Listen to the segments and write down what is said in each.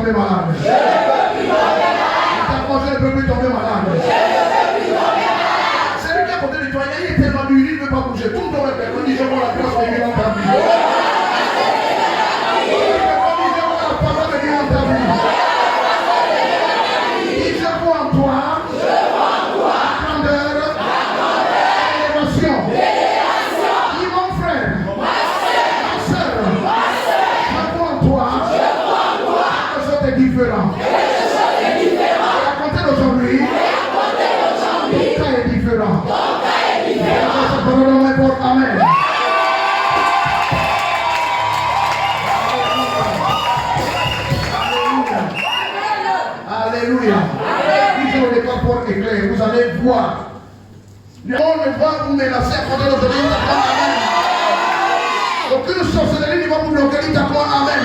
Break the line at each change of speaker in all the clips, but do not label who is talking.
tomber malade. Je ne peux plus tomber malade. C'est lui qui a côté de toi, il est tellement dur, il ne veut pas bouger. Tout le monde me dit, je vois la grâce de Dieu dans ta vie. Je vois la parole de Dieu dans ta vie. Il je vois en toi la grandeur, l'élévation. Dis mon frère, ma soeur, je vois en toi quelque chose de différent. Et à compter d'aujourd'hui, ton cas est différent. Amen. Alléluia. Disons le départ pour éclair. Vous allez voir. Le monde ne va vous menacer à compter d'aujourd'hui. Amen. Aucune sorcellerie ne va vous bloquer. Dites à moi Amen.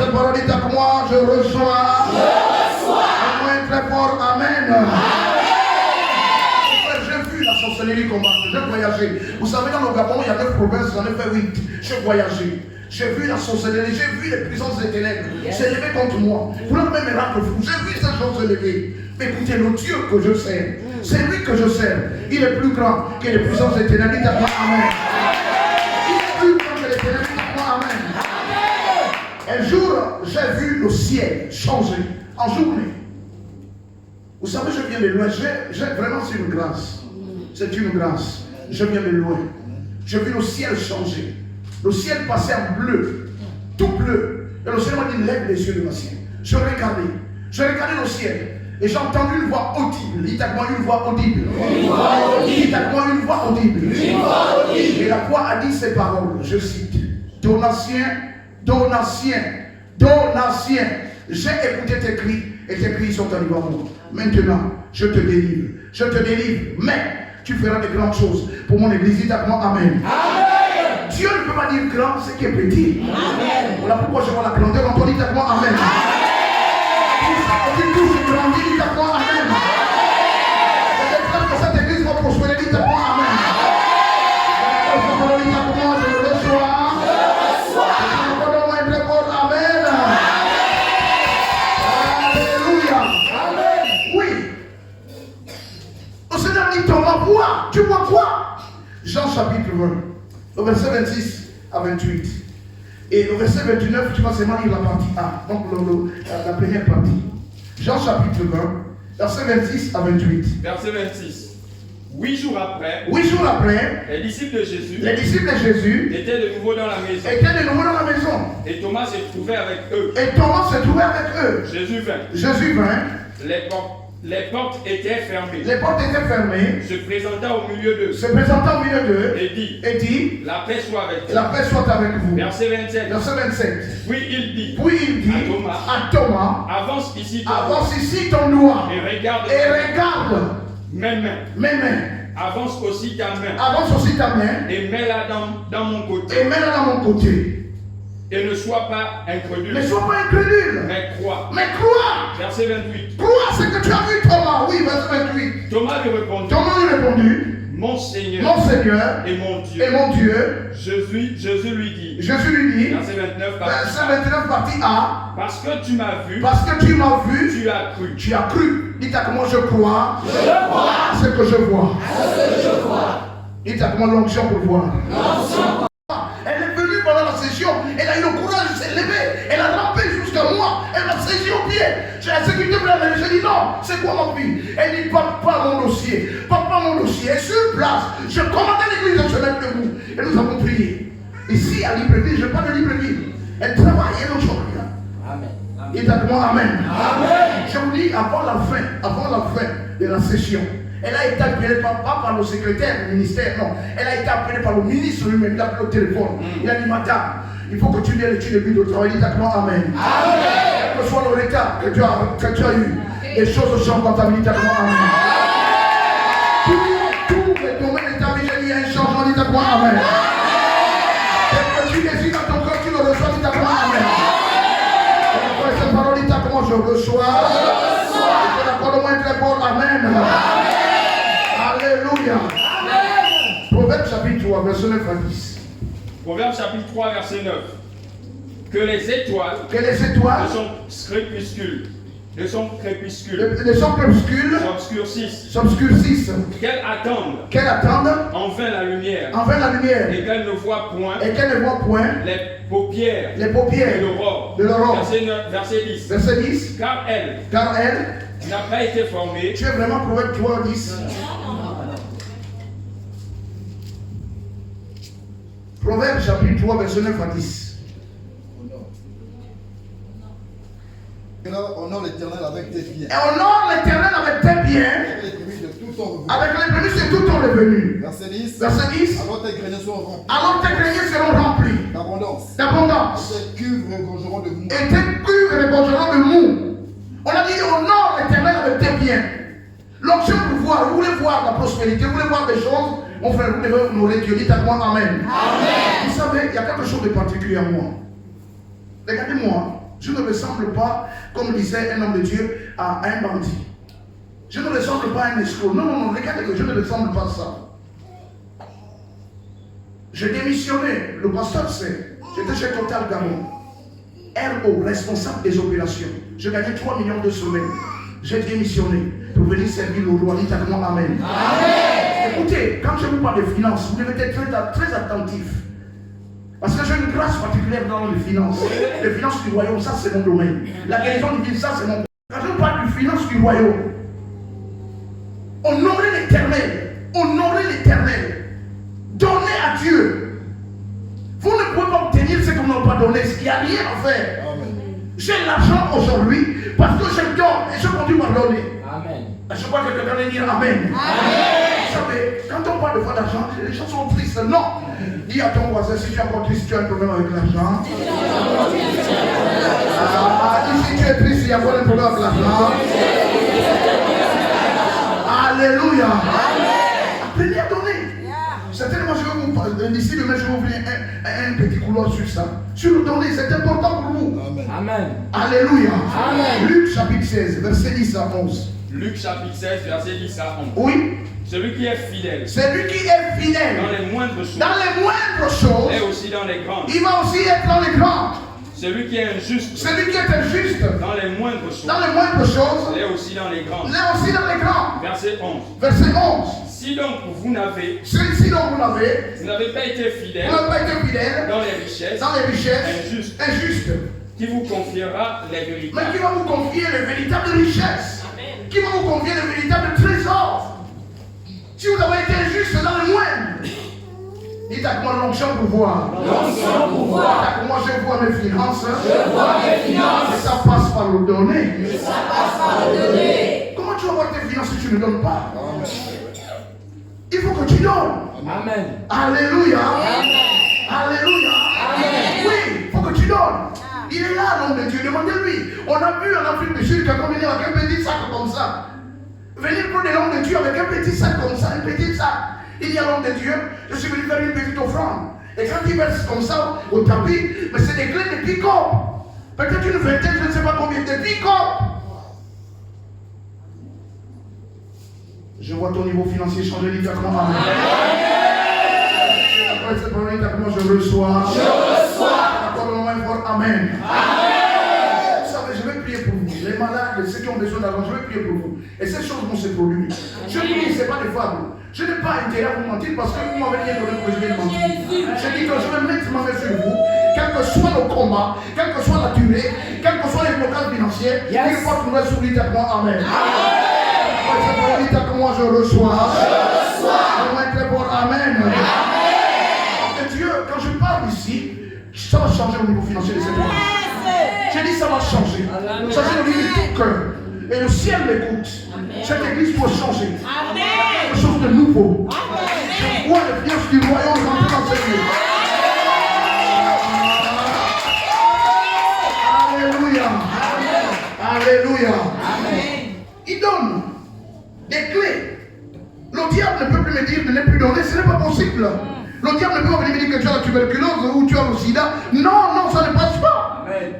Cette parole, dites à moi, je reçois. Un moins très fort. Amen. J'ai voyagé. Vous savez, dans le Gabon, il y a 9 provinces, j'en ai fait 8. J'ai voyagé. J'ai vu la sorcellerie, j'ai vu les puissances des ténèbres s'élever contre moi. Vous l'avez même rendre fou. J'ai vu ces choses s'élever. Mais écoutez, le Dieu que je sers, c'est lui que je sers. Il est plus grand que les puissances des ténèbres. Dites à moi Amen. Il est plus grand que les ténèbres. Dites à moi Amen. Un jour, j'ai vu le ciel changer en journée. Vous savez, je viens de loin. J'ai vraiment c'est une grâce. C'est une grâce. Je viens de loin. J'ai vu le ciel changer. Le ciel passait en bleu. Tout bleu. Et le Seigneur m'a dit, lève les yeux de ma ciel. Je regardais le ciel. Et j'ai entendu une voix audible. Dites à moi une voix audible. Dites à moi une voix audible. Et la voix a dit ces paroles. Je cite. Donatien, donatien, donatien. J'ai écouté tes cris. Et tes cris sont arrivés à moi. Maintenant, je te délivre. Je te délivre. Mais tu feras de grandes choses pour mon église. Dites à moi Amen. Amen. Dieu ne peut pas dire grand, ce qui est petit. Amen. Voilà pourquoi je vois la grandeur. On dit à moi Amen. Amen. Tout se grandit, dites à moi Amen. Je déclare que cette église va prospérer. Dites à moi Amen. Dites à moi, je le reçois. Amen. Alléluia. Amen. Oui. Le Seigneur dit, Thomas, vois. Tu vois quoi? Jean chapitre 20, le verset 26 à 28. Et le verset 29, tu vas seulement lire la partie A, donc la première partie. Jean chapitre 20, verset 26 à 28.
Verset 26. 8 jours après,
les disciples de Jésus
étaient de nouveau dans la maison. Et Thomas se trouvait avec eux. Jésus vint. Les portes étaient fermées. Se présenta au milieu d'eux. Et dit, la paix soit avec vous. Verset 27. Puis il dit à Thomas, avance ici ton doigt. Et regarde mes mains. Avance aussi ta main. Et mets-la dans mon côté. Et ne sois pas incrédule. Mais crois. Verset 28.
Crois ce que tu as vu, Thomas. Oui, verset 28.
Thomas lui répondit. Mon Seigneur et mon Dieu. Jésus lui dit. Verset 29 partie A. Parce que tu m'as vu. Tu as cru. Dites à moi, je crois. Ce que je vois. Dites à moi l'onction pour voir. Elle est venue pendant la session. Elle a eu le courage de s'élever. Elle a rampé jusqu'à moi. Elle m'a saisi au pied. J'ai la sécurité pour elle. J'ai dit non, c'est quoi ma vie? Elle dit pas mon dossier. Et sur place, je commandais l'église de se mettre debout. Et nous avons prié. Ici à Libreville, je parle de Libreville. Elle travaille aujourd'hui. Amen. Dites à moi Amen. Je vous dis, avant la fin de la session, elle a été appelée pas par le secrétaire du ministère, non. Elle a été appelée par le ministre lui-même. Il a appelé au téléphone. Il a dit, madame, il faut que tu viennes étudier le but de travail. Dites à moi Amen. Quel que soit le retard que tu as eu, les choses sont comptabilisées. Dites à moi Amen. Tous les domaines de ta vie, il y a un changement. Dites à moi Amen. Dès que tu décides dans ton cœur, tu le reçois. Dites à moi Amen. Cette parole, dites à moi, je reçois. Je l'accorde au moins très fort. Amen. Alléluia. Proverbe chapitre 3, verset 9 à 10. Proverbe chapitre 3, verset 9. Que les étoiles de son crépuscule
s'obscurcissent.
Qu'elles attendent enfin la lumière. Et qu'elles ne voient point les paupières de l'aurore. Verset 10. Car elle n'a pas été formée.
Tu es vraiment Proverbe 3, 10. Proverbe chapitre 3, verset 9 à 10.
Honore l'Éternel avec tes biens.
Et honore l'Éternel avec tes biens. Avec les prémices de tout ton revenu.
Verset 10.
Alors tes greniers seront remplis. D'abondance.
Et tes cuves regorgeront de mou.
On a dit honore l'Éternel avec tes biens. L'option pour voir, vous voulez voir la prospérité, vous voulez voir des choses, mon frère, vous devez honorer Dieu. Dites à moi Amen. Vous savez, il y a quelque chose de particulier à moi. Regardez-moi. Je ne ressemble pas, comme disait un homme de Dieu, à un bandit. Je ne ressemble pas à un escroc. Non, regardez que je ne ressemble pas à ça. J'ai démissionné, le pasteur sait. J'étais chez Total Gabon. RO, responsable des opérations. Je gagnais 3 millions de semaines. J'ai démissionné pour venir servir le roi. Dites à moi Amen. Amen. Écoutez, quand je vous parle de finances, vous devez être très attentif. Parce que j'ai une grâce particulière dans les finances. Les finances du royaume, ça c'est mon domaine. La guérison divine, ça c'est mon domaine. Quand je parle des finances du royaume, honorez l'Éternel. Honorez l'Éternel. Donnez à Dieu. Vous ne pouvez pas obtenir ce qu'on n'a pas donné. Il n'y a rien à faire. J'ai l'argent aujourd'hui parce que je donne et je continue à donner. Amen. Je crois que quelqu'un va dire Amen. Amen. Vous savez, quand on parle de fois d'argent, les gens sont tristes. Non. Dis à ton voisin, si tu es encore triste, tu as un problème avec l'argent. Si tu es triste, il y a un problème avec l'argent. Alléluia. Apprenez à donner. Certainement, je vais vous parler. D'ici demain, je vais vous ouvrir un petit couloir sur ça. Sur le donner, c'est important pour vous.
Amen.
Alléluia.
Amen.
Luc chapitre 16, verset 10 à 11.
Luc chapitre 16, verset 10 à 11.
Oui.
Celui qui est fidèle.
Celui qui est fidèle.
Dans les moindres choses.
Dans les moindres choses.
Et aussi dans les grandes.
Il va aussi être dans les grandes.
Celui qui est injuste.
Celui qui est injuste.
Dans les moindres choses.
Dans les moindres choses.
Et aussi dans les grandes.
Et aussi dans les grandes.
Verset 11.
Verset 11.
Si donc vous n'avez.
Vous
n'avez pas été fidèle.
Vous n'avez pas été fidèle.
Dans les richesses.
Dans les richesses.
Injuste. Qui vous confiera les véritables.
Mais qui va vous confier les véritables richesses. Amen. Qui va vous confier les véritables trésors. Si vous avez été injuste dans le moindre. Dites à moi l'onction pour voir.
L'onction pour voir.
Dites à moi je vois mes finances.
Je vois mes finances.
Et ça passe par le donner.
Et ça passe par le donner.
Comment tu vas voir tes finances si tu ne donnes pas? Il faut que tu donnes.
Amen.
Alléluia.
Amen.
Alléluia.
Amen.
Oui, il faut que tu donnes. Il est là, l'homme de Dieu. Demandez-lui. On a vu en Afrique du Sud quelqu'un venir avec un petit sac comme ça. Venir prendre l'homme de Dieu avec un petit sac comme ça, un petit sac. Il y a l'homme de Dieu, je suis venu faire une petite offrande. Et quand il verse comme ça au tapis, mais c'est des clés de pick-up. Peut-être une vingtaine, je ne sais pas combien de pick-up. Je vois ton niveau financier changer littéralement. Après cette parole, littéralement, je reçois.
Je reçois.
Accorde le moment fort. Amen.
Amen.
Vous savez, je vais prier pour vous. Les malades, ceux qui ont besoin d'argent, je vais prier pour vous. Et ces choses vont se produire. Je prie, ce n'est pas des fables. Je n'ai pas intérêt à vous mentir parce que vous m'avez rien donné pour que je vienne mentir. Je dis que je vais mettre ma main sur vous, quel que soit le combat, quelle que soit la durée, quels que soient les blocages financiers, il faut trouver sur l'État-moi. Amen. Amen. L'État-moi, je reçois. Je reçois. Je vais être très fort. Amen. Amen. Et Dieu, quand je parle ici, ça va changer au niveau financier de cette église. J'ai dit ça va changer. Changer au niveau de tout cœur. Et le ciel m'écoute. Cette église doit changer.
Amen.
Quelque chose de nouveau.
Amen.
Je vois les finances du royaume rentrer dans cette église. Alléluia. Alléluia.
Amen.
Il donne des clés. Le diable ne peut plus me dire de ne plus donner. Ce n'est pas possible. Le diable ne peut pas venir me dire que tu as la tuberculose ou tu as le sida. Non, non, ça ne passe pas.
Amen.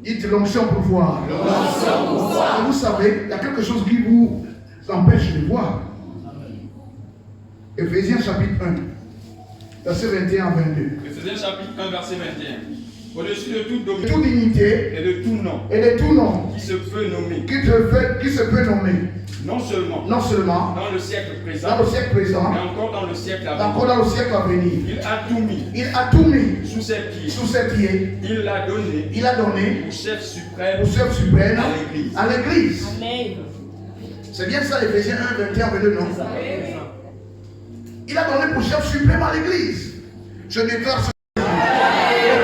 Dites l'onction pour voir.
L'onction pour voir.
Et vous savez, il y a quelque chose qui vous empêche de voir. Éphésiens chapitre 1, verset 21 à 22.
Ephésiens chapitre 1, verset 21. Au-dessus de toute
dignité
et de tout nom qui se peut nommer.
Qui se peut nommer.
Non seulement dans le siècle présent, mais encore dans le siècle à venir. Il a tout mis sous ses pieds. Il l'a donné au chef suprême à l'église.
C'est bien ça, Ephésiens 1, 21, 22, non? Il a donné pour chef suprême à l'église. Je déclare ce. Le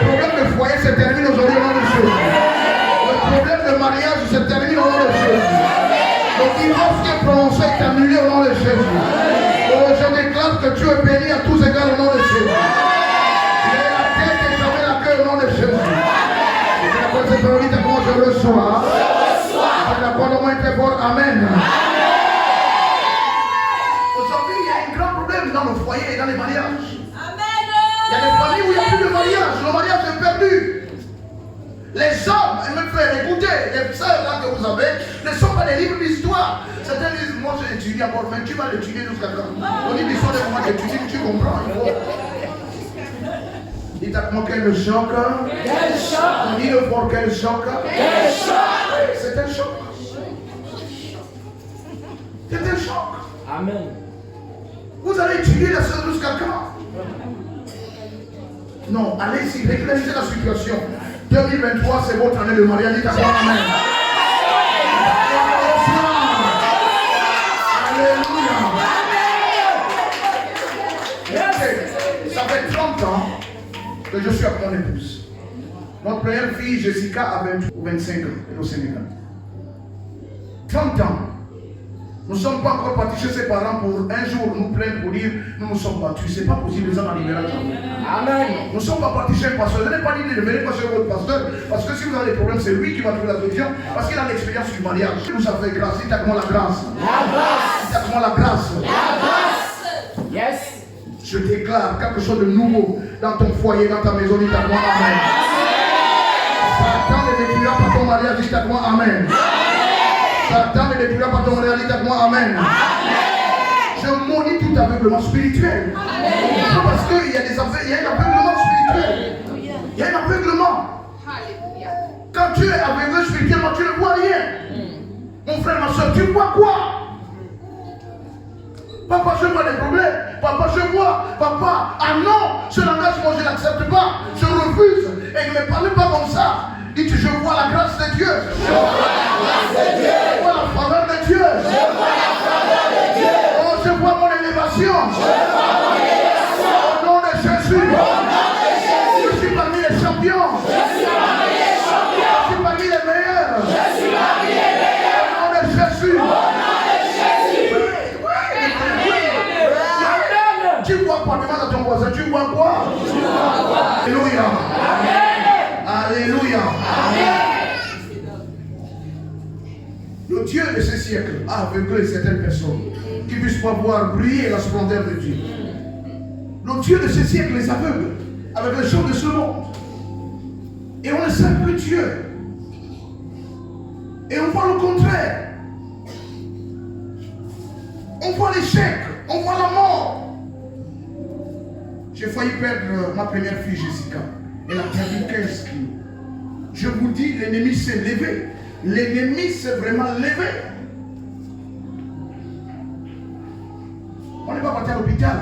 problème de foyer se termine aujourd'hui au nom de Jésus. Le problème de mariage se termine au nom de Jésus. Le divorce qui est prononcé est annulé au nom de Jésus. Oh, je déclare que tu es béni à tous égards au nom de Jésus. Tu es la tête et jamais la queue au nom de Jésus. Et après cette parole, comment je reçois. Je la crois au moins très fort. Amen. Aujourd'hui, il y a un grand problème dans le foyer et dans les mariages. Il y a des familles où il n'y a plus de mariage. Le mariage est perdu. Les hommes, et mes frères, écoutez, les sœurs là que vous avez, ne sont pas des livres d'histoire. Certains disent, moi j'ai étudié encore, mais tu vas l'étudier jusqu'à quand? On dit l'histoire des moments d'étudier, tu comprends. Dites à moi quel choc.
Quel choc.
On dit le fort quel choc.
Quel choc.
C'est un choc. C'est un choc.
Amen.
Vous allez étudier la sœur jusqu'à quand? Non, allez-y, régularisez la situation. 2023, c'est votre année de mariage. Dites à moi amen. Alléluia. Ça fait 30 ans que je suis avec mon épouse. Notre première fille, Jessica, a 20 ou 25 ans, elle est au Sénégal. 30 ans. Nous ne sommes pas encore partis chez ses parents pour un jour nous plaindre pour dire nous nous sommes battus. Ce n'est pas possible, les gens en libération.
Amen.
Nous ne sommes pas partis chez un pasteur. Je n'ai pas dit de ne venir pas chez votre pasteur. Parce que si vous avez des problèmes, c'est lui qui va trouver la solution. Parce qu'il a l'expérience du mariage. Il nous a fait grâce. Dites à moi la grâce.
La grâce.
Dites à moi la grâce.
La grâce. Yes.
Je déclare quelque chose de nouveau dans ton foyer, dans ta maison. Dites à moi amen. Satan ne détruira pas ton mariage. Dites à moi amen. Satan ne détruira pas ton mariage. Dites à moi amen. Je maudis tout aveuglement spirituel. Parce qu'il y a des affaires, il y a un aveuglement spirituel. Il y a un aveuglement. Quand tu es aveugle spirituellement, tu ne vois rien. Mon frère, ma soeur, tu vois quoi? Papa, je vois des problèmes. Papa, je vois. Papa, ah non, ce langage, moi, je n'accepte pas. Je refuse. Et ne me parlez pas comme ça. Dites, je vois la grâce de Dieu. Je vois la faveur de Dieu. Oh, je vois mon élévation. Au nom de Jésus. Je suis parmi les champions. Je suis parmi les meilleurs. Au nom de Jésus. Tu vois quoi? Demande à ton voisin. Tu vois quoi? Alléluia. Alléluia. Le Dieu de ce siècle a aveuglé certaines personnes qui ne puissent pas voir briller la splendeur de Dieu. Le Dieu de ce siècle les aveugle avec les choses de ce monde. Et on ne sait plus Dieu. Et on voit le contraire. On voit l'échec. On voit la mort. J'ai failli perdre ma première fille Jessica. Elle a perdu 15 kilos. Je vous dis, l'ennemi s'est levé. L'ennemi s'est vraiment levé. On n'est pas parti à l'hôpital.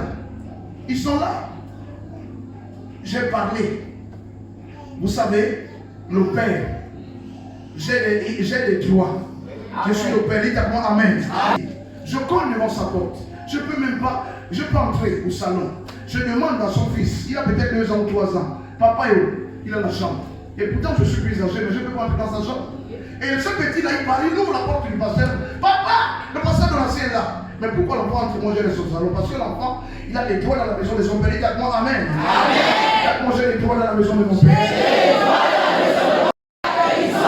Ils sont là. J'ai parlé. Vous savez, le Père, j'ai des droits. Je suis le Père. Dites à moi amen. Je cogne devant sa porte. Je peux même pas, je peux entrer au salon. Je demande à son fils, il a peut-être 2 ans ou 3 ans. Papa, il a la chambre. Et pourtant, je suis plus âgé, mais je ne peux pas entrer dans sa chambre. Et ce petit-là, il parle, il ouvre la porte du pasteur. Papa, le pasteur de l'ancien est là. Mais pourquoi l'enfant entre manger dans son salon? Parce que l'enfant, il a des droits dans la maison de son père. Il a moi, amen. Amen. J'ai des droits dans la maison de mon père. J'ai des droits dans la maison de mon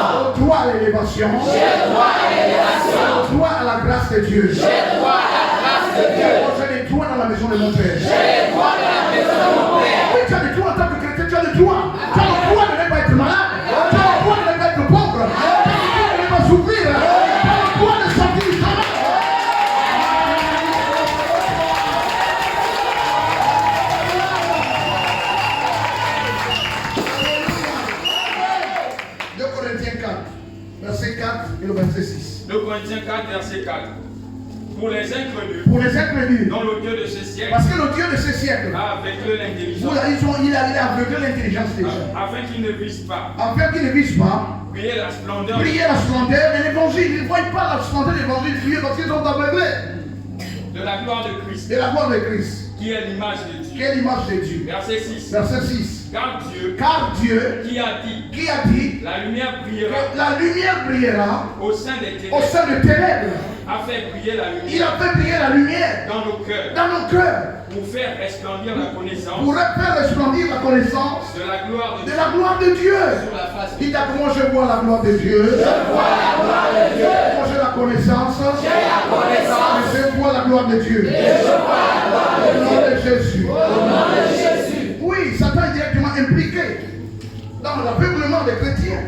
père. Droit à l'élévation. J'ai droit à l'élévation. Droit à la grâce de Dieu. J'ai droit à la grâce de Dieu. J'ai des droits dans la maison de mon père. J'ai des droits dans la maison de mon père. Oui, tu as des droits en tant que chrétien, tu as des droits. Tu as le droit de ne pas être malade. Tu as le droit de ne pas être pauvre. Tu as le droit de ne pas souffrir. Tu as le droit de sortir du travail.
verset 4. Pour les incrédules, dont le Dieu de ce siècle,
parce que le Dieu de ce siècle
a aveuglé l'intelligence,
il a aveuglé l'intelligence déjà,
afin qu'ils ne visent pas,
briller la splendeur
de
l'évangile. Ils ne voient pas la splendeur de l'évangile briller parce qu'ils sont aveuglés
de la gloire de Christ,
qui est
l'image de Dieu. Verset 6. Car Dieu qui a dit la lumière brillera au sein des ténèbres, a fait briller la lumière.
Il a fait briller la lumière
dans nos cœurs. Pour faire resplendir la connaissance. De la gloire de Dieu. Sur la face.
Dites à comment je vois la gloire de Dieu. Moi j'ai la connaissance. Je vois la gloire de Dieu. Au nom de Jésus. Oui, Satan est directement impliqué dans l'aveuglement des chrétiens.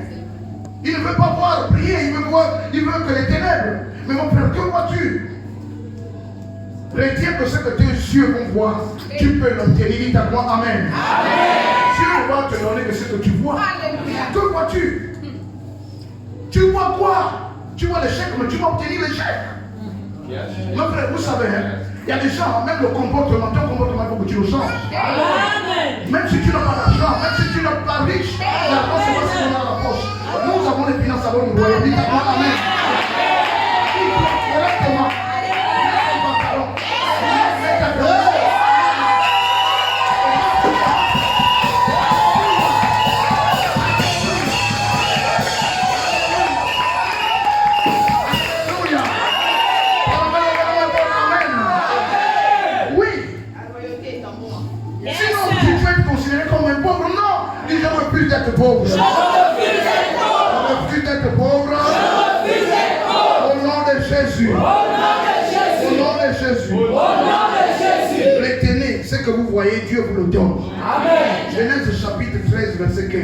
Il ne veut pas voir prier, il veut que les ténèbres. Mais mon frère, que vois-tu? Chrétien, que ce que tes yeux vont voir, tu peux l'obtenir. Dis à moi, amen. Dieu va te donner que ce que tu vois. Que vois-tu? Tu vois quoi? Tu vois l'échec, mais tu vas obtenir l'échec. Mon frère, vous savez, il y a des gens, même le comportement, ton comportement, il faut que tu le changes. Même si tu n'as pas d'argent, même si tu n'es pas riche, l'argent, c'est pas ce qu'on a dans la poche. Nous avons les finances, nous avons le royaume. Dis à moi, amen. Correctement. D'être pauvre. Je refuse d'être pauvre. Au nom de Jésus. Au nom de Jésus. Retenez ce que vous voyez, Dieu vous le donne. Genèse chapitre 13, verset 15.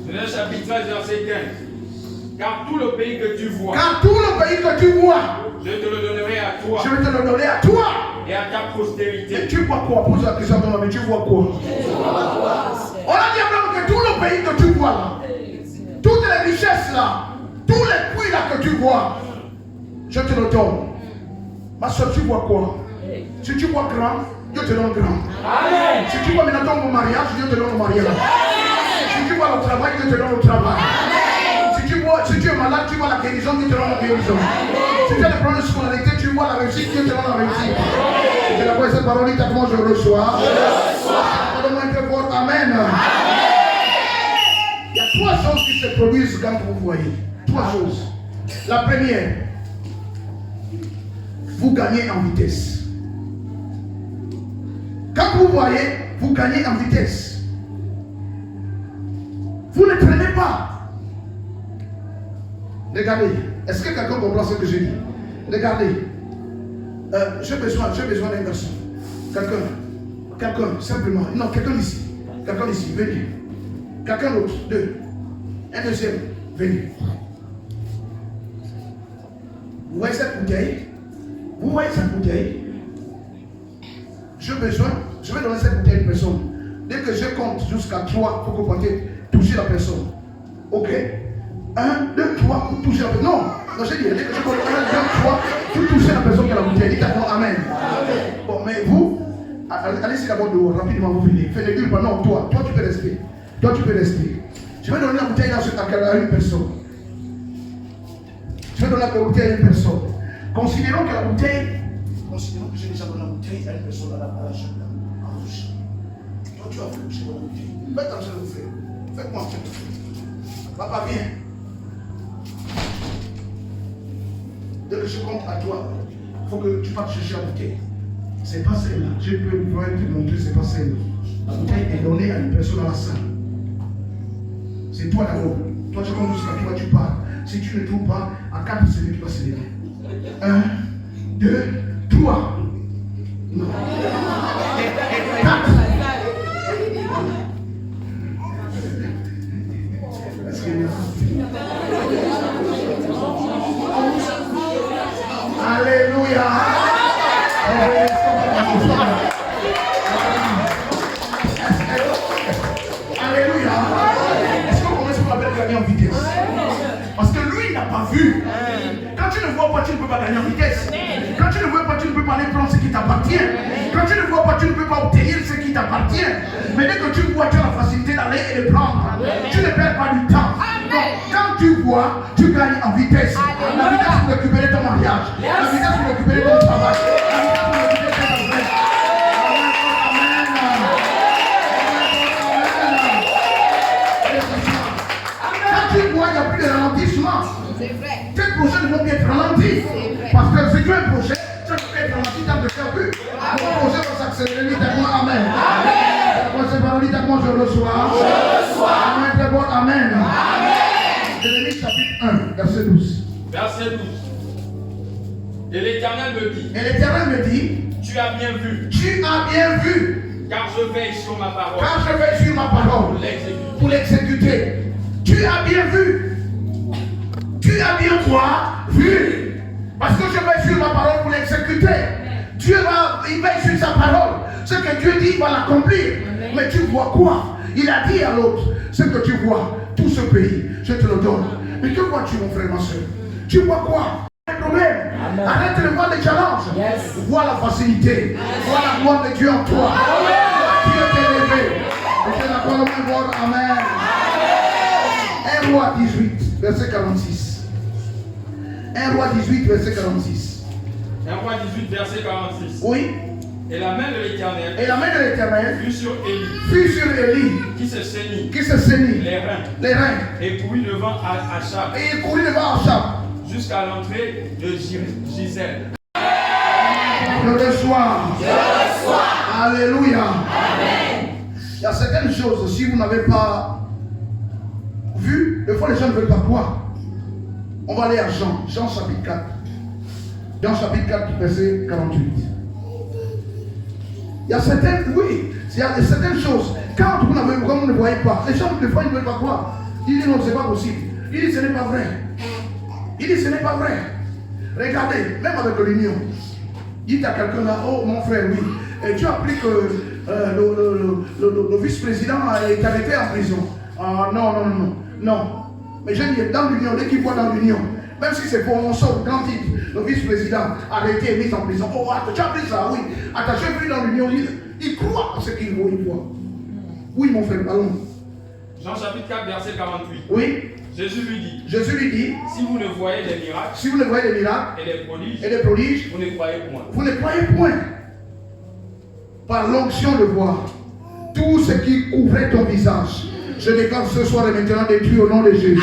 Genèse chapitre 13, verset 15. Car tout le pays que tu vois, je te le donnerai à toi.
Je vais te le donner à toi.
Et à ta postérité.
Et tu vois quoi? Pose la question à ton ami, tu vois quoi? On a dit à Abraham que tout le pays que tu vois là, toutes les richesses là, tous les puits là que tu vois, je te le donne. Ma soeur, tu vois quoi? Si tu vois grand, Dieu te donne grand.
Amen.
Si tu vois maintenant mon mariage, Dieu te donne le mariage. Si tu vois le travail, Dieu te donne le travail. Si tu es malade, tu vois la guérison, Dieu te donne la guérison. Si tu as des problèmes de scolarité, tu vois la réussite, Dieu te donne la réussite. C'est la fois cette parole, dit à moi je reçois. Donne-moi un peu fort, amen. Il y a 3 choses qui se produisent quand vous voyez. 3 choses. La première, vous gagnez en vitesse. Quand vous voyez, vous gagnez en vitesse. Vous ne traînez pas. Regardez, est-ce que quelqu'un comprend ce que je dis? Regardez, j'ai besoin d'un garçon. Quelqu'un, simplement. Non, quelqu'un ici, venez. Quelqu'un d'autre, 2. Un deuxième, venez. Vous voyez cette bouteille? Je vais donner cette bouteille à une personne. Dès que je compte jusqu'à 3 pour que vous puissiez toucher la personne. Ok? 1, 2, 3 pour toucher la personne. Non, j'ai dit, dès que je compte 1, 2, 3 pour toucher la personne qui a la bouteille. Dites à moi, amen. Bon, mais vous, allez-y d'abord dehors, rapidement, vous venez. Faites les pas. Non, toi tu peux rester. Je vais donner la bouteille à une personne. Considérons que j'ai déjà donné la bouteille à une personne à la bouche. Toi, tu as fait toucher la bouteille. Faites attention de vous faire. Faites-moi un. Papa, viens. Dès que je compte à toi, il faut que tu partes chercher la bouteille. C'est pas celle-là. Je peux vous te montrer, c'est pas celle-là. La bouteille est donnée à une personne à la salle. C'est toi d'abord. Toi, tu comptes jusqu'à toi, tu pars. Si tu ne trouves pas, à 4, c'est lui qui va se lever. 1, 2, 3. Non. 4. Est-ce qu'il y a... Alléluia. Alléluia. Est-ce qu'on commence par la gagner en vitesse? Parce que lui, il n'a pas vu. Quand tu tu ne vois pas, tu ne peux pas gagner en vitesse. Quand tu ne vois pas, tu ne peux pas aller prendre ce qui t'appartient. Quand tu ne vois pas, tu ne peux pas obtenir ce qui t'appartient. Mais dès que tu vois, tu as la facilité d'aller et de prendre. Tu ne perds pas du temps. Donc, quand tu vois, tu gagnes en vitesse. La vitesse pour récupérer ton mariage. La vitesse pour récupérer ton travail. La vitesse pour récupérer ton business. Tu vois, il n'y a plus de ralentissement.
C'est vrai.
Tes projets ne vont plus être ralentis. Parce que si tu as un projet, ça peut être ralenti tant que tu as vu. Mon projet va s'accélérer, dites à moi Amen. Amen. Ces paroles, dites à moi je reçois. Je reçois. Amen, très bon, Amen. Amen. Jérémie chapitre 1, verset 12.
Verset 12. Et l'Éternel me dit.
Et l'Éternel me dit.
Tu as bien vu.
Tu as bien vu.
Car je veille sur ma parole.
Car je veille sur ma parole. Pour l'exécuter. Tu as bien vu. Tu as bien quoi? Vu. Parce que je veille sur ma parole pour l'exécuter. Dieu il veille sur sa parole. Ce que Dieu dit, il va l'accomplir. Mais tu vois quoi? Il a dit à l'autre, ce que tu vois, tout ce pays, je te le donne. Mais que vois-tu, mon frère, ma soeur? Tu vois quoi? Un problème. Arrête de voir les challenges. Vois la facilité. Vois la gloire de Dieu en toi. Dieu t'est élevé. Et tu n'as pas le même voir. Amen. 1 Roi 18, verset 46. 1 Roi 18, verset 46.
1 Roi 18, verset 46.
Oui.
Et la main de l'Éternel.
Et la main de l'Éternel
fut sur Élie.
Fut sur Élie.
Qui se saignit.
Qui se saignit.
Les reins.
Les reins.
Et courut devant Achab.
Et il courut devant Achab.
Jusqu'à l'entrée de Gisèle.
Je reçois. Je reçois. Alléluia. Amen. Il y a certaines choses, si vous n'avez pas vu, des fois les gens ne veulent pas croire. On va aller à Jean. Jean chapitre 4. Jean chapitre 4, verset 48. Il y a certaines, oui, il y a certaines choses. Quand vous ne voyez pas, les gens, des fois, ils ne veulent pas croire. Ils disent non, c'est pas possible. Ils disent ce n'est pas vrai. Ils disent ce n'est pas vrai. Regardez, même avec l'union. Dites à quelqu'un là, oh mon frère, oui. Et tu as appris que le vice-président est arrêté en prison. Ah non. Mais j'ai dit, dans l'union, dès qu'il voit dans l'union, même si c'est pour mon sort, quand le vice-président arrêté et mis en prison. Oh, attends, tu as appris ça, oui. Attaché plus dans l'union, il croit à ce qu'il voit, il voit. Oui, mon frère, allons.
Jean chapitre 4, verset 48.
Oui.
Jésus lui dit, si vous ne voyez des miracles,
et des prodiges,
vous ne croyez point.
Vous ne croyez point. Par l'onction de voir, tout ce qui couvrait ton visage, je déclare ce soir et maintenant détruit au nom de Jésus.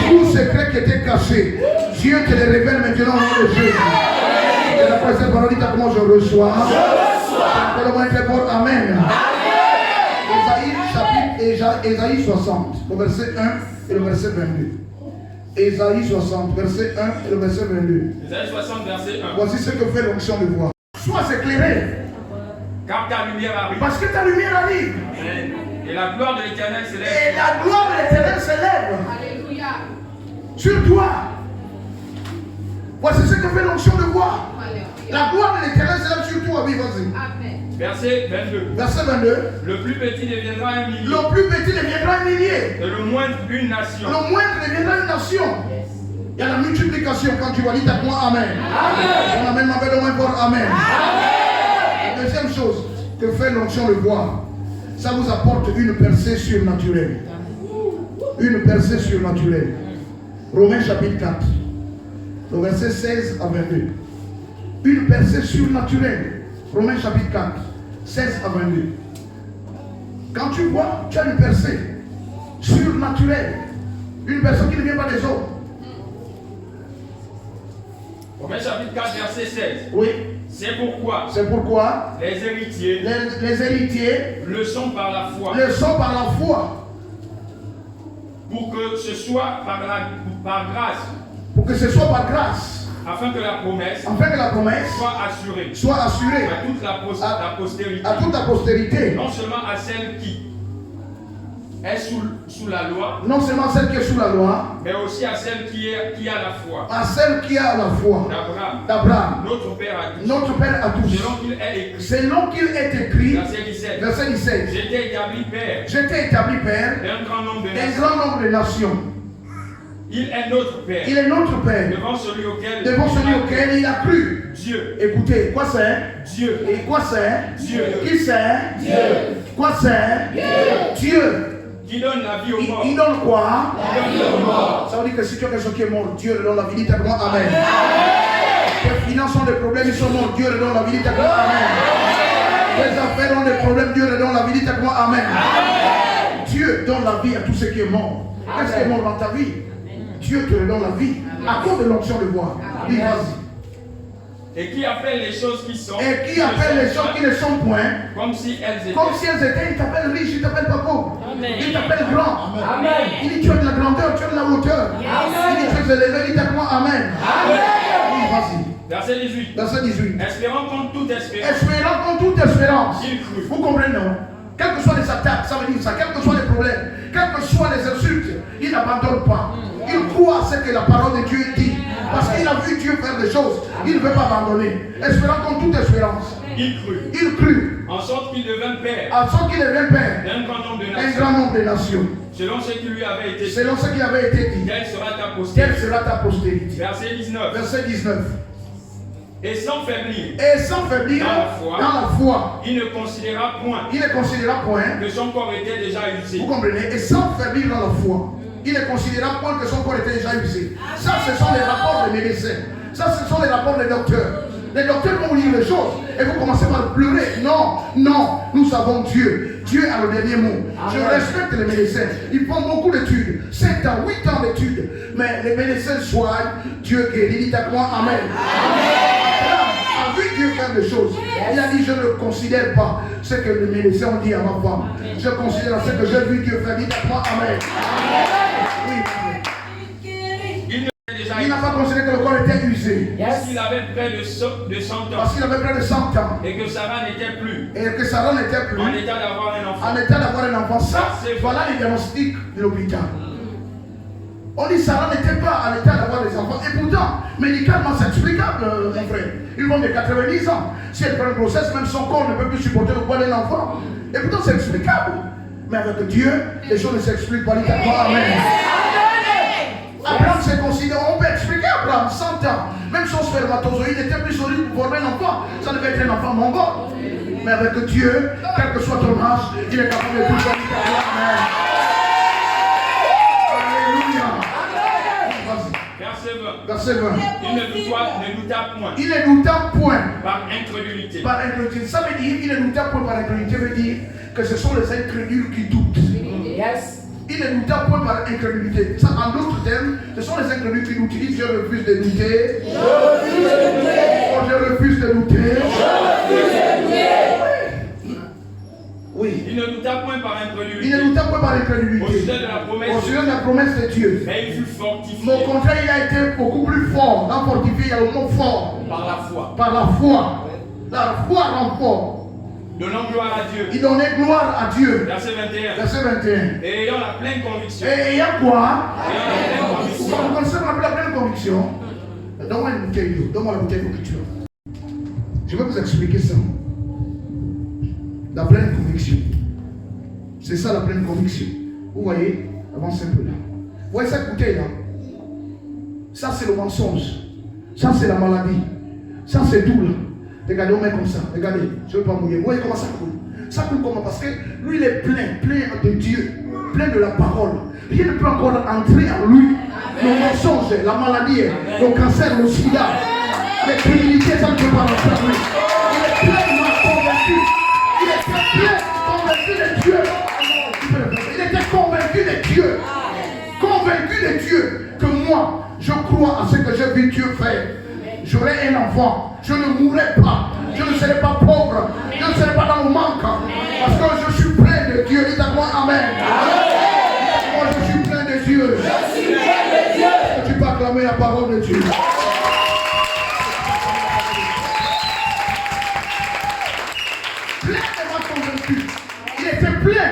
Tout secret qui était caché, Dieu te le révèle maintenant au nom de Jésus. Et la prochaine parole, dit à comment je reçois. Amen. Ésaïe 60, le verset 1 et le verset 22. Ésaïe 60, verset 1 et le verset 22.
Ésaïe 60, verset 1.
Voici ce que fait l'onction de voix. Sois éclairé.
Car ta lumière arrive.
Parce que ta lumière arrive.
Et la gloire de l'Éternel s'élève.
Et la gloire de l'Éternel s'élève.
Alléluia.
Sur toi. Voici ce que fait l'onction de voix. La gloire de l'Éternel s'élève sur toi. Oui, vas-y.
Amen.
Verset 22.
Verset 22.
Le plus petit deviendra un millier.
Le plus petit deviendra un millier.
Et le moindre une nation.
Le moindre deviendra une nation. Il y a la multiplication quand tu vas dire à moi Amen. Amen. On amène ma belle au moins pour Amen. Amen. La deuxième chose que fait l'onction de voix, ça vous apporte une percée surnaturelle. Une percée surnaturelle. Romains chapitre 4, le verset 16 à 22. Une percée surnaturelle. Romains chapitre 4, 16 à 22. Quand tu vois, tu as une percée surnaturelle. Une personne qui ne vient pas des autres.
Romains chapitre 4, verset 16.
Oui.
C'est pourquoi
les héritiers
le sont par la foi. Pour que ce soit par grâce.
Pour que ce soit par grâce.
Afin que la promesse
soit assurée
à toute la postérité.
À toute la postérité.
Non seulement à celle qui est sous la loi.
Non seulement celle qui est sous la loi.
Mais aussi à celle qui a la foi.
À celle qui a la foi.
D'Abraham. Notre Père à tous.
Selon qu'il est écrit.
Verset 17. J'étais établi père.
D'un grand nombre de nations.
Il est notre Père.
Il est notre Père.
Devant celui
auquel il a cru.
Dieu.
Écoutez, quoi c'est?
Dieu.
Et quoi c'est?
Dieu.
Qui c'est?
Dieu.
Quoi c'est? Dieu.
Qui donne la vie aux morts.
Il donne quoi?
Il donne la vie aux morts.
Ça veut dire que si tu as quelqu'un qui est mort, Dieu le donne la vie, dis moi Amen. Les finances ont des problèmes, ils sont morts, Dieu le donne la vie, dis moi Amen. Les affaires ont des problèmes, Dieu le donne la vie, dis moi Amen. Dieu donne la vie à tout ce qui est mort. Qu'est-ce qui est mort dans ta vie? Dieu te donne la vie à cause de l'onction de voir. Dis vas-y.
Et qui appelle les choses qui sont.
Et qui appelle les choses qui ne sont point.
Comme si elles étaient.
Comme si elles étaient. Il t'appelle riche, il t'appelle pas pauvre. Il t'appelle grand.
Amen.
Il dit tu as de la grandeur, tu as de la hauteur. Il dit tu es élevé, il t'appelle Amen. Oui, vas-y.
Verset 18.
Verset 18.
Espérant contre toute espérance.
Espérant contre toute espérance.
Il crut.
Vous comprenez, non? Quelles que soient les attaques, ça veut dire ça. Quels que soient les problèmes, quelles que soient les insultes, il n'abandonne pas. Il croit à ce que la parole de Dieu dit. Parce qu'il a vu Dieu faire des choses. Il ne veut pas abandonner. Espérant contre toute espérance.
Il crut.
Il crut.
En sorte qu'il devint père.
En sorte qu'il devint père.
D'un grand nombre de
Un
nations.
grand nombre de nations.
Selon ce qui lui avait été dit.
Selon ce qui avait été dit.
Quelle sera ta
Quelle
postérité?
sera ta postérité?
Verset 19.
Verset 19.
Et sans faiblir.
Et sans faiblir dans la foi.
Il ne considéra point.
Il ne considéra point.
Que son corps était déjà usé.
Vous comprenez? Et sans faiblir dans la foi. Il ne considéra point que son corps était déjà usé. Ça, ce sont les rapports des médecins. Ça, ce sont les rapports des docteurs. Les docteurs vont lire les choses et vous commencez par pleurer. Non, non, nous avons Dieu. Dieu a le dernier mot. Je respecte les médecins. Ils font beaucoup d'études. 7 ans, 8 ans d'études. Mais les médecins soignent. Dieu guérit. Dites à moi Amen. A vu Dieu faire des choses. Il a dit je ne considère pas ce que les médecins ont dit à ma femme. Je considère ce que j'ai vu Dieu faire. Dites à moi Amen. Oui. Il n'a pas considéré que le corps était usé.
Parce qu'il avait près de 100 ans.
Parce qu'il avait près de 100 ans.
Et que Sarah n'était plus.
Et que Sarah n'était plus.
En état d'avoir un enfant.
En état d'avoir un enfant. Ça, voilà les diagnostics de l'hôpital. On dit Sarah n'était pas en état d'avoir des enfants. Et pourtant, médicalement, c'est explicable, mon frère. Ils vont de 90 ans. Si elle prend une grossesse, même son corps ne peut plus supporter le poids d'un enfant. Et pourtant, c'est explicable. Mais avec Dieu, les choses ne s'expliquent pas. Amen. Abraham s'est considéré, on peut expliquer Abraham, 100 ans. Même son spermatozoïde était plus solide pour former un enfant. Ça devait être un enfant mongol. Mais avec Dieu, quel que soit ton âge, il est capable de tout faire. Amen. Verset 20.
Il ne douta point.
Il ne douta point.
Par incrédulité.
Par incrédulité. Ça veut dire, il ne douta point par incrédulité, veut dire que ce sont les incrédules qui doutent.
Yes.
Il ne douta point par incrédulité. Ça, en d'autres termes, ce sont les incrédules qui doutent. Ils disent, je refuse de douter. Je refuse de douter. Oh, je refuse de douter. Je refuse de douter. Oui.
Il ne douta point par incrédulité.
Il ne douta point par incrédulité.
Au sujet de la promesse.
Au sujet de la promesse de Dieu.
Mais il fut fortifié.
Mais au contraire, il a été beaucoup plus fort. Dans fortifié, il y a le mot fort.
Par la foi.
Par la foi. La foi rend fort.
Donnant gloire à Dieu.
Il donnait gloire à Dieu.
Verset 21.
Verset 21.
Et ayant la pleine conviction.
Et ayant quoi?
Ayant la pleine conviction.
Vous connaissez la pleine conviction? Donne-moi une bouteille. Donne-moi la bouteille de conviction. Je vais vous expliquer ça. La pleine conviction. C'est ça la pleine conviction. Vous voyez? Avancez un peu là. Vous voyez cette bouteille là? Ça c'est le mensonge. Ça c'est la maladie. Ça c'est tout là. Regardez, on met comme ça. Regardez, je ne veux pas mouiller. Vous voyez comment ça coule? Ça coule comment? Parce que lui, il est plein de Dieu, plein de la parole. Rien ne peut encore entrer en lui. Le mensonge, la maladie, le cancer, le sida, les criminalités, ça ne peut pas entrer en lui. Il est pleinement convaincu. Il était plein, convaincu de Dieu. Il était convaincu de Dieu. Convaincu de Dieu que moi, je crois à ce que j'ai vu Dieu faire. J'aurai un enfant. Je ne mourrai pas. Je ne serai pas pauvre. Je ne serai pas dans le manque. Parce que je suis plein de Dieu. Dites à moi Amen. Moi je suis plein de Dieu. Je suis plein de Dieu. Tu peux acclamer la parole de Dieu. Pleinement convaincu. Il était plein.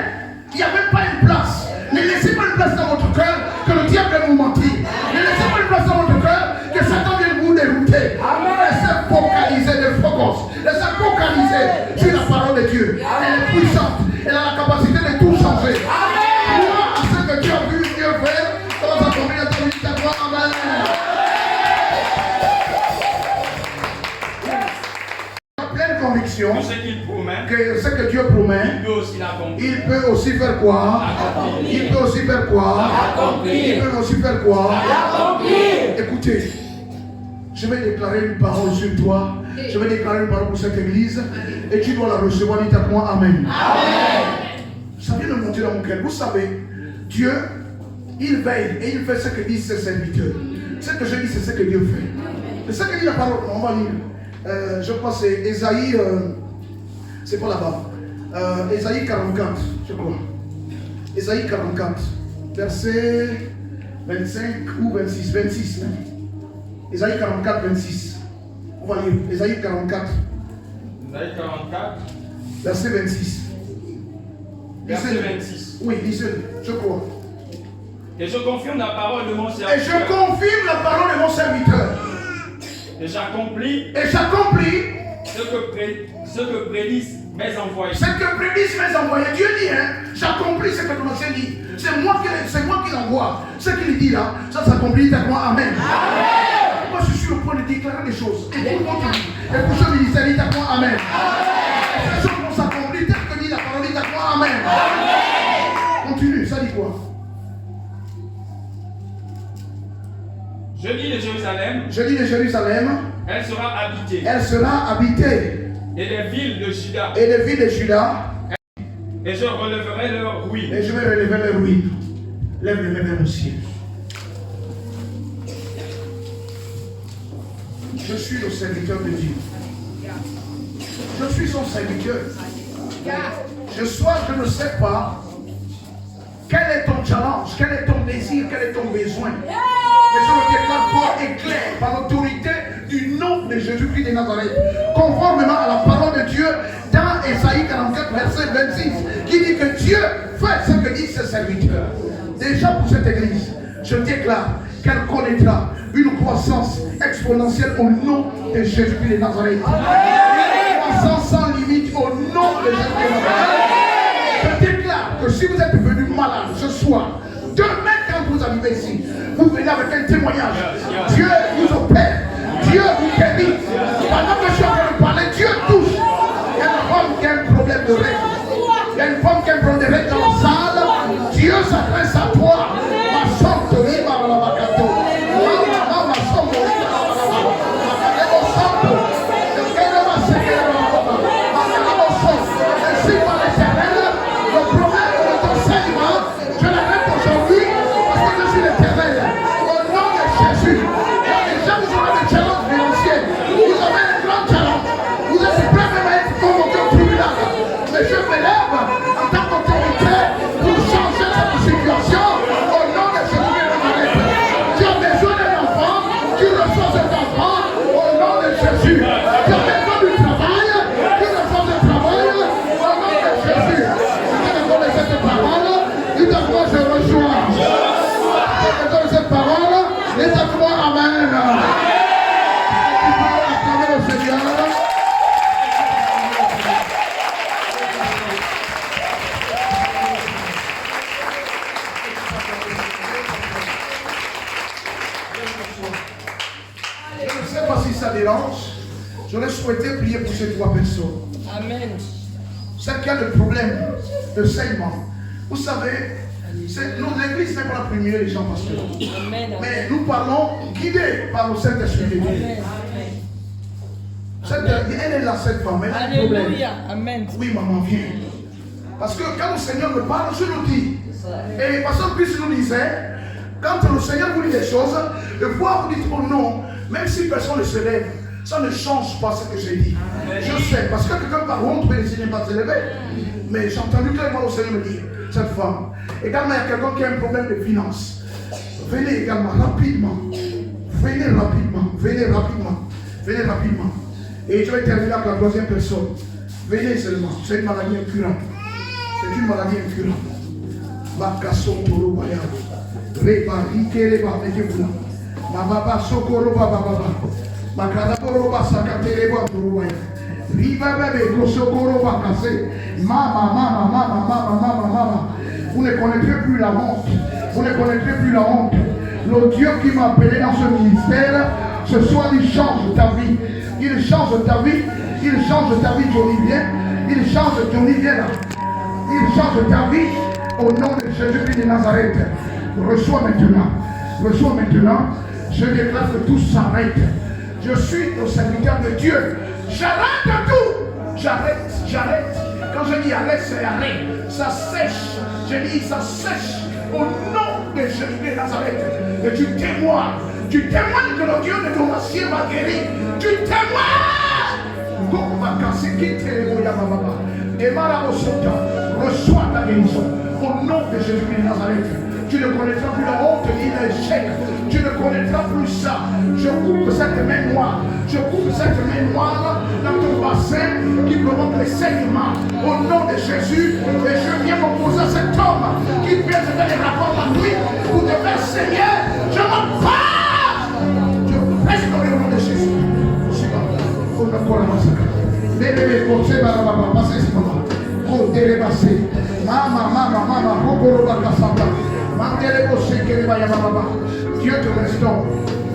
Il n'y avait pas une place. Ne laissez pas une place dans votre cœur que le diable vienne vous mentir. Ne laissez pas une place dans votre cœur que Satan vienne vous dérouter. Laissez focaliser le focus. Laissez focaliser sur la parole de Dieu. Elle est puissante. Elle a la capacité de tout changer. Crois à ce que Dieu a vu Dieu faire. Comment ça tombe dans ta vie? conviction
que ce qu'il promet,
que ce que Dieu promet,
il peut aussi l'accomplir.
il peut aussi faire quoi? Il peut aussi faire quoi? Il peut aussi faire quoi? Écoutez, je vais déclarer une parole sur toi. Je vais déclarer une parole pour cette église. Et tu dois la recevoir. Dites à moi Amen. Ça vient de monter dans mon cœur. Vous savez, Dieu, il veille et il fait ce que disent ses serviteurs. Ce que je dis, c'est ce que Dieu fait. C'est ce que dit la parole. On va lire. Je crois que c'est Ésaïe. C'est pas là-bas. Ésaïe 44, je crois. Ésaïe 44, verset 25 ou 26. 26 même. Ésaïe 44, 26. On va lire. Ésaïe 44.
Ésaïe 44.
Verset 26.
Verset 26.
Oui, lisez, je crois.
Et je confirme la parole de mon serviteur.
Et je confirme la parole de mon serviteur.
Et j'accomplis.
Et j'accomplis.
Ce que prédisent mes envoyés.
Ce que prédisent mes envoyés. Dieu dit, hein, j'accomplis ce que ton ancien dit. C'est moi qui l'envoie. Ce qu'il dit là, ça s'accomplit à moi. Amen. Moi, je suis au point de déclarer des choses. Et pour moi, et pour ce ministère, dit à moi. Amen. Et ces choses vont s'accomplir tel que dit la parole, dit à moi. Amen. Continue, ça dit quoi?
Je dis de Jérusalem.
Je dis de Jérusalem.
Elle sera habitée.
Elle sera habitée.
Et les villes de Juda.
Et les villes de Juda.
Et je relèverai leurs ruines.
Et je vais relever leurs ruines. Lève les mains vers le ciel. Je suis le serviteur de Dieu. Je suis son serviteur. Je ne sais pas quel est ton challenge, quel est ton désir, quel est ton besoin. Mais je le déclare fort et clair par l'autorité du nom de Jésus-Christ de Nazareth, conformément à la parole de Dieu dans Ésaïe 44, verset 26, qui dit que Dieu fait ce que disent ses serviteurs. Déjà pour cette église, je déclare qu'elle connaîtra une croissance exponentielle au nom de Jésus-Christ de Nazareth. Une croissance sans limite au nom de Jésus-Christ de Nazareth. Je déclare que si vous êtes venu malade ce soir, demain quand vous arrivez ici, vous venez avec un témoignage. Dieu vous opère, Dieu vous guérit. Pendant que je suis en train de parler, Dieu touche. Il y a une femme qui a un problème de règle. Il y a une femme qui a un problème de règle dans la salle. Dieu s'adresse à toi. Ma soeur te dit, j'aurais souhaité prier pour ces trois personnes.
Amen.
Celle qui a le problème de saignement. Vous savez, l'église n'est pas la première des gens pasteurs.
Amen.
Mais nous parlons guidés par le Saint-Esprit de Dieu. Elle est là, cette femme. Elle a un problème.
Alléluia. Amen.
Oui, maman, viens. Parce que quand le Seigneur me parle, je le dis. Et Pasteur Christ nous disait, quand le Seigneur vous dit des choses, de fois vous dites oh non, même si personne ne se lève, ça ne change pas ce que j'ai dit. Je sais, parce que quelqu'un par honte peut essayer de ne pas se lever. Mais j'ai entendu clairement le Seigneur me dire, cette femme. Également, il y a quelqu'un qui a un problème de finances. Venez également, rapidement. Venez rapidement. Venez rapidement. Venez rapidement. Et je vais terminer avec la troisième personne. Venez seulement. C'est une maladie incurable. C'est une maladie incurable. Bakaso Toro Baya. Reba, Rike, Reba, mettez-vous là. Mababa, Sokoro, Baba, Baba. Makadaboro, Basakate, Reba, Toro Baya. Riba, Bebe, Kosokoro, Bakase. Mama. Vous ne connaîtrez plus la honte. Vous ne connaîtrez plus la honte. Le Dieu qui m'a appelé dans ce ministère, ce soir, il change ta vie. Il change ta vie. Il change ta vie, Johnny, viens. Il change, Johnny, viens là. Il change ta vie au nom de Jésus-Christ de Nazareth. Reçois maintenant. Reçois maintenant. Je déclare que tout s'arrête. Je suis au serviteur de Dieu. J'arrête tout. J'arrête. Quand je dis arrête, c'est arrête. Ça sèche. Je dis ça sèche. Au nom de Jésus-Christ de Nazareth. Et tu témoignes. Tu témoignes que le Dieu de ton ancien m'a guéri. Tu témoignes. Donc, on va casser qui t'est et reçois ta guérison au nom de Jésus-Christ de Nazareth. Tu ne connaîtras plus la honte ni l'échec. Tu ne connaîtras plus ça. Je coupe cette main noire. Je coupe cette main noire dans ton bassin qui provoque les saignements. Au nom de Jésus, et je viens m'opposer à cet homme qui vient te faire des rapports à lui pour te faire saigner. Je m'en parle. Je presse dans le nom de Jésus. On a encore la massacre. Dieu te restaure.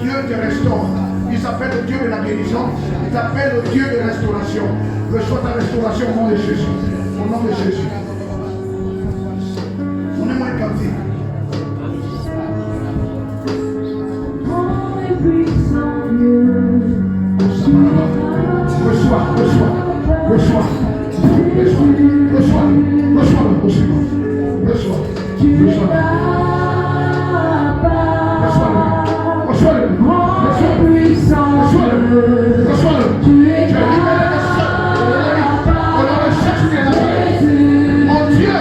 Dieu te restaure. Il s'appelle le Dieu de la guérison. Il s'appelle le Dieu de restauration. Reçois ta restauration au nom de Jésus. Au nom de Jésus. On est moins canté. Reçois. Mon Dieu,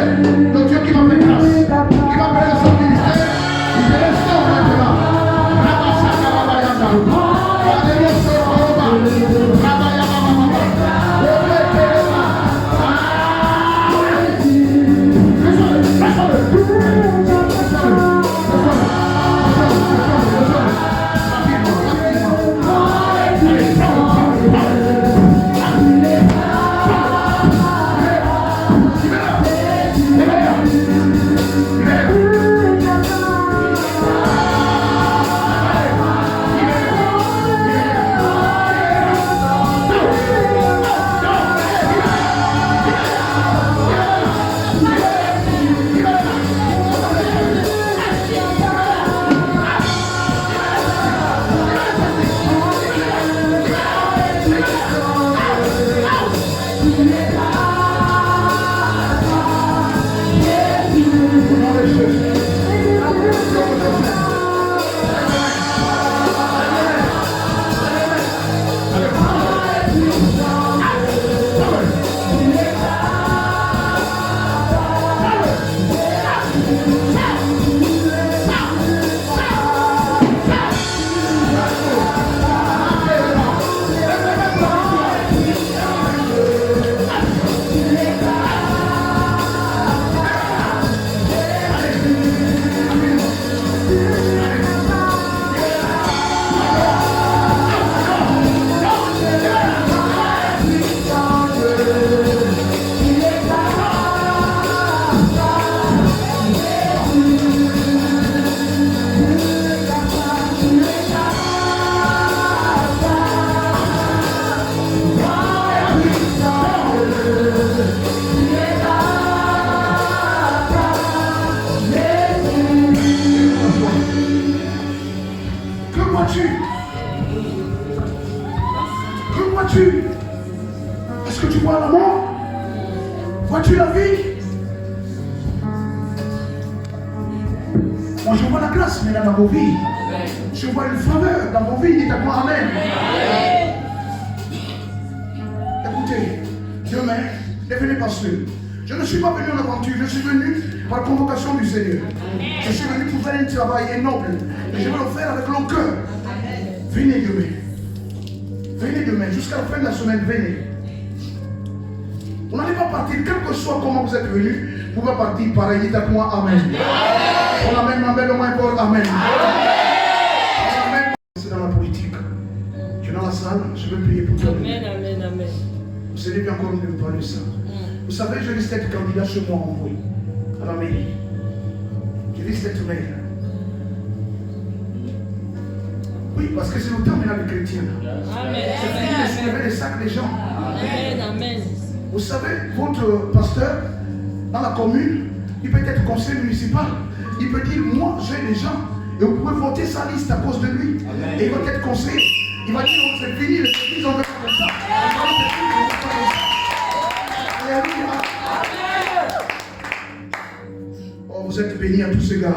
le Dieu qui m'a fait grâce, qui m'a fait son ministère, il te restaure maintenant. Est-ce que tu vois la mort? Vois-tu la vie? Moi je vois la grâce, mais dans vos vies. Je vois une faveur dans vos vies. Dites-moi Amen. Écoutez, demain, ne venez pas seul. Je ne suis pas venu en aventure, je suis venu par convocation du Seigneur. Je suis venu pour faire un travail noble. Et je vais le faire avec le cœur. Venez demain. Venez demain, jusqu'à la fin de la semaine, venez. Vous n'allez pas partir, quel que soit comment vous êtes venus, vous pouvez partir pareil. Dites à moi Amen. On amène ma belle au moins pour Amen. C'est dans la politique. Tu es dans la salle, je vais prier pour toi.
Amen, amen, amen.
Vous savez bien encore me parler de ça. Vous savez, je risque d'être candidat chez moi en oui, à la mairie. Je risque d'être maire. Oui, parce que c'est le temps maintenant des chrétiens.
Amen.
C'est fini de soulever les gens.
Amen, amen.
Vous savez, votre pasteur, dans la commune, il peut être conseiller municipal. Il peut dire, moi j'ai des gens. Et vous pouvez voter sa liste à cause de lui. Amen. Et il va être conseiller. Il va dire, oh, c'est fini, les églises on veut pas comme ça. Alléluia. Oh, vous êtes bénis à tous ces gars. Et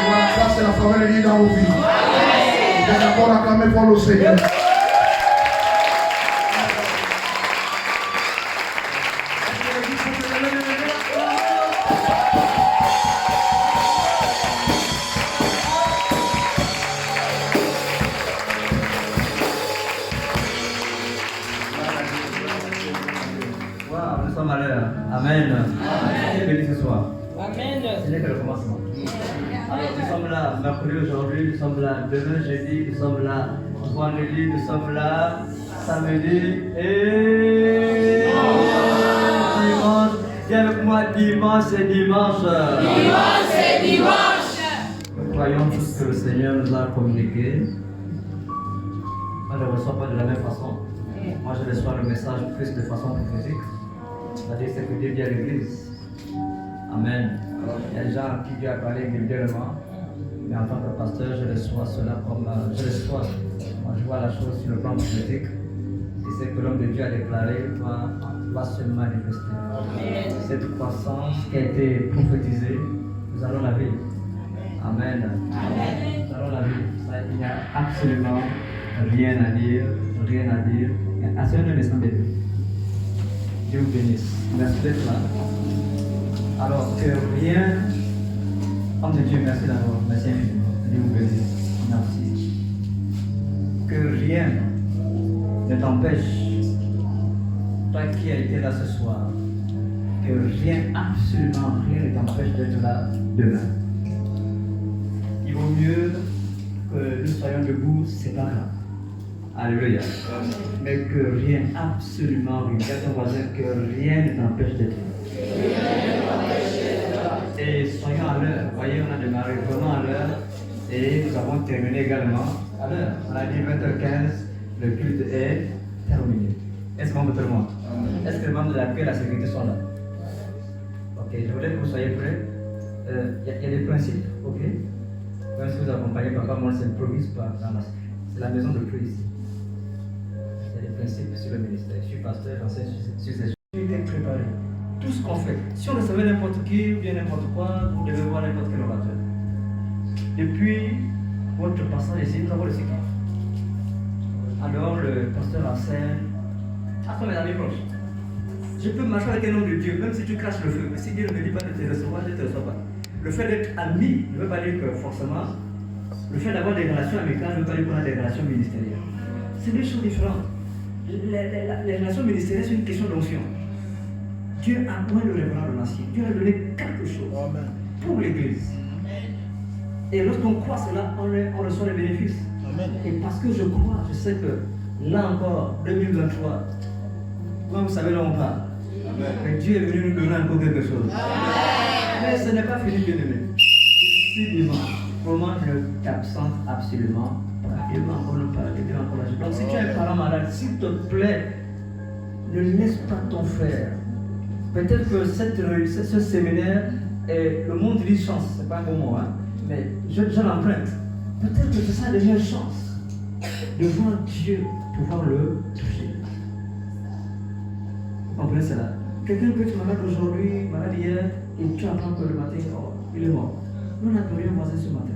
voilà, ça c'est la faveur de Dieu dans vos vies. Vous êtes d'abord acclamé pour le Seigneur.
Amen. Amen. Béni ce soir.
Amen.
Ce n'est que le commencement. Alors nous sommes là mercredi aujourd'hui, nous sommes là demain jeudi, nous sommes là vendredi, nous sommes là samedi et dimanche. Viens avec moi dimanche et dimanche.
Dimanche et dimanche.
Nous croyons tout ce que le Seigneur nous a communiqué. Moi je ne reçois pas de la même façon. Moi je reçois le message plus de façon prophétique. C'est-à-dire ce que Dieu dit à l'église. Amen. Il y a des gens qui Dieu a parlé individuellement, mais en tant que pasteur, je reçois cela comme je reçois. Moi, je vois la chose sur le plan prophétique. Et ce que l'homme de Dieu a déclaré va se manifester. Cette croissance qui a été prophétisée, nous allons la vivre. Amen. Nous allons la vivre. Il n'y a absolument rien à dire, rien à dire. À ce moment de Dieu vous bénisse. Merci d'être là. Alors que rien, homme de Dieu, merci d'abord, merci infiniment. Dieu vous bénisse. Merci. Que rien ne t'empêche, toi qui as été là ce soir, que rien, absolument rien ne t'empêche d'être là demain. Il vaut mieux que nous soyons debout, c'est pas grave. Alléluia. Mais que rien, absolument rien, dis à ton voisin que rien ne t'empêche d'être là. Et soyons à l'heure. Voyez, on a démarré vraiment à l'heure et nous avons terminé également à l'heure. On a dit 20h15, le culte est terminé. Est-ce qu'on veut tout le monde? Est-ce que les membres de la paix et la sécurité sont là? Ok, je voudrais que vous soyez prêts. Il y a des principes, ok? Même si vous accompagnez papa, moi c'est improvise pas. C'est la maison de Christ. Il y a des principes sur le ministère. Je suis pasteur, j'enseigne sur ces choses. Je suis préparé. Tout ce qu'on fait. Si on le savait n'importe qui ou bien n'importe quoi, vous devez voir n'importe quel orateur. Depuis votre passage ici, nous avons le secret. Alors le pasteur enseigne. Après mes amis proches. Je peux marcher avec un homme de Dieu, même si tu craches le feu. Mais si Dieu ne me dit pas de te recevoir, je ne te reçois pas. Le fait d'être ami ne veut pas dire que forcément, le fait d'avoir des relations amicales ne veut pas dire qu'on a des relations ministérielles. C'est deux choses différentes. Les relations ministérielles, c'est une question d'onction. Dieu a moins le révérend de l'ancien. Dieu a donné quelque chose pour l'Église. Et lorsqu'on croit cela, on reçoit les bénéfices. Amen. Et parce que je crois, je sais que là encore, 2023, comme vous savez là on parle, mais Dieu est venu nous donner encore quelque chose. Amen. Mais ce n'est pas fini, bien aimé. Ici dimanche, comment je t'absente absolument pas. Dieu m'a encore parlé, Dieu m'a encouragé. Donc si tu es un parent malade, s'il te plaît, ne laisse pas ton frère. Peut-être que ce séminaire, le monde dit chance, c'est pas un bon mot, hein, mais je l'emprunte. Peut-être que c'est sa dernière chance de voir Dieu pouvoir le toucher. Vous comprenez cela? Quelqu'un peut être malade aujourd'hui, malade hier, et tu apprends que le matin, oh, il est mort. Nous n'avons un voisin ce matin.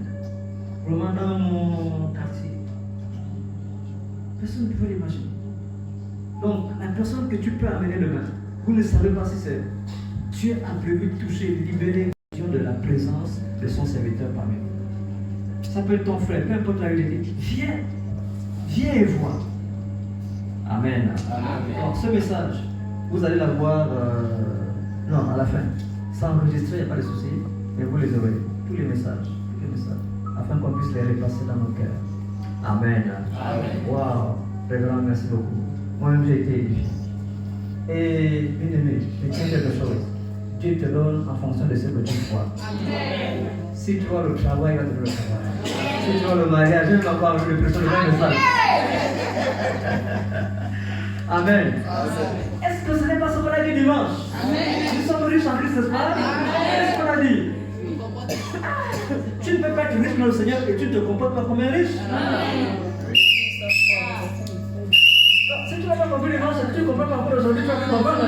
Vraiment dans mon quartier. Personne ne peut l'imaginer. Donc, la personne que tu peux amener demain, vous ne savez pas si c'est Dieu a prévu toucher, libérer de la présence de son serviteur parmi nous. Ça peut être ton frère, peu importe la réalité. Viens et vois. Amen. Alors, ce message, vous allez l'avoir à la fin. Sans enregistrer, il n'y a pas de souci, mais vous les aurez. Tous les messages, afin qu'on puisse les repasser dans nos cœurs. Amen. Waouh, révérend, merci beaucoup. Moi-même, j'ai été édifié. Et bien aimé, je tiens quelque chose. Dieu te donne en fonction de ce que tu crois. Amen. Si tu vois le travail, il va te donner le travail. Si tu vois le mariage, je ne vais pas avoir le plus de message. Amen. Est-ce que ce n'est pas ce qu'on a dit dimanche? Nous sommes riches en Christ, n'est-ce pas? Qu'est-ce qu'on a dit? Tu ne peux pas être riche dans le Seigneur et tu ne te comportes pas comme un riche. Si tu n'as pas compris dimanche, tu ne comprends pas encore aujourd'hui, tu vas comprendre.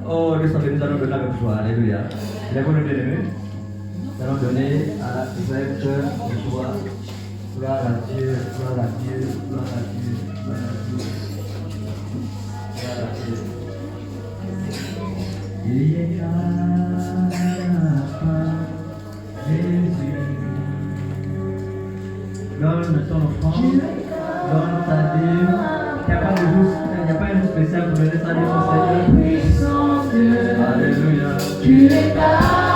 Oh, nous allons donner la même foi. Alléluia. Les bons bien-aimés, nous allons donner à cette foi. Gloire à Dieu, gloire à Dieu, gloire à Dieu, gloire à Dieu. Gloire à Dieu. Il y a Jésus. Donne ton offrande, donne ta dîme. Il n'y a pas un jour spécial pour donner sa dîme au Seigneur. Alléluia.
Tu es capable,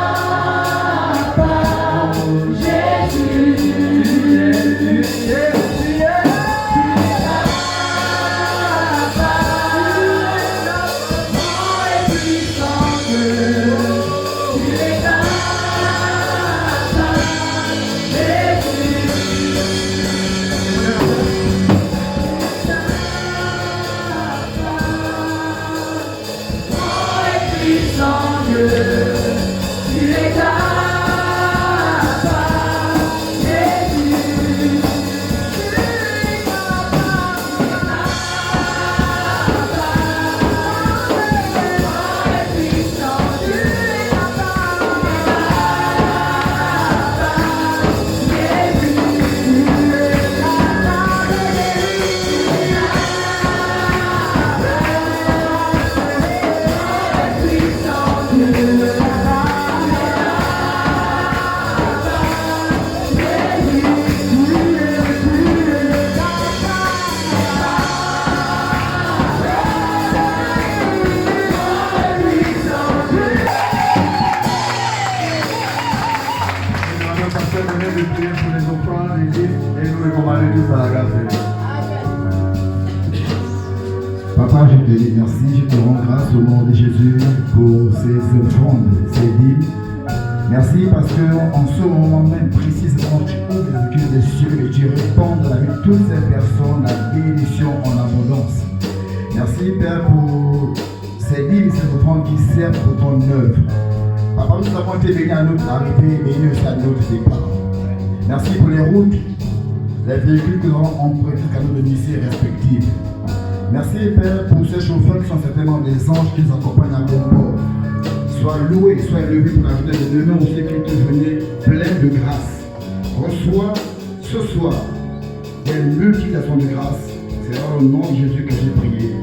Jésus.
Papa, je te dis merci, je te rends grâce au nom de Jésus pour ces offrandes, ces dîmes. Merci parce qu'en ce moment même précisément, tu ouvres les yeux des cieux et tu répands dans la vie de toutes ces personnes la bénédiction en abondance. Merci Père pour ces dîmes, ces offrandes qui servent pour ton œuvre. Papa, nous avons été bénis à notre arrivée et bénis aussi à notre départ. Merci pour les routes, les véhicules que nous avons empruntés jusqu'à nos domiciles respectifs. Merci Père pour ces chauffeurs qui sont certainement des anges qui nous accompagnent à bon port. Sois loué, sois élevé pour la journée de demain aussi qui est une journée pleine de grâce. Reçois ce soir des multiplications de grâce. C'est dans le nom de Jésus que j'ai prié.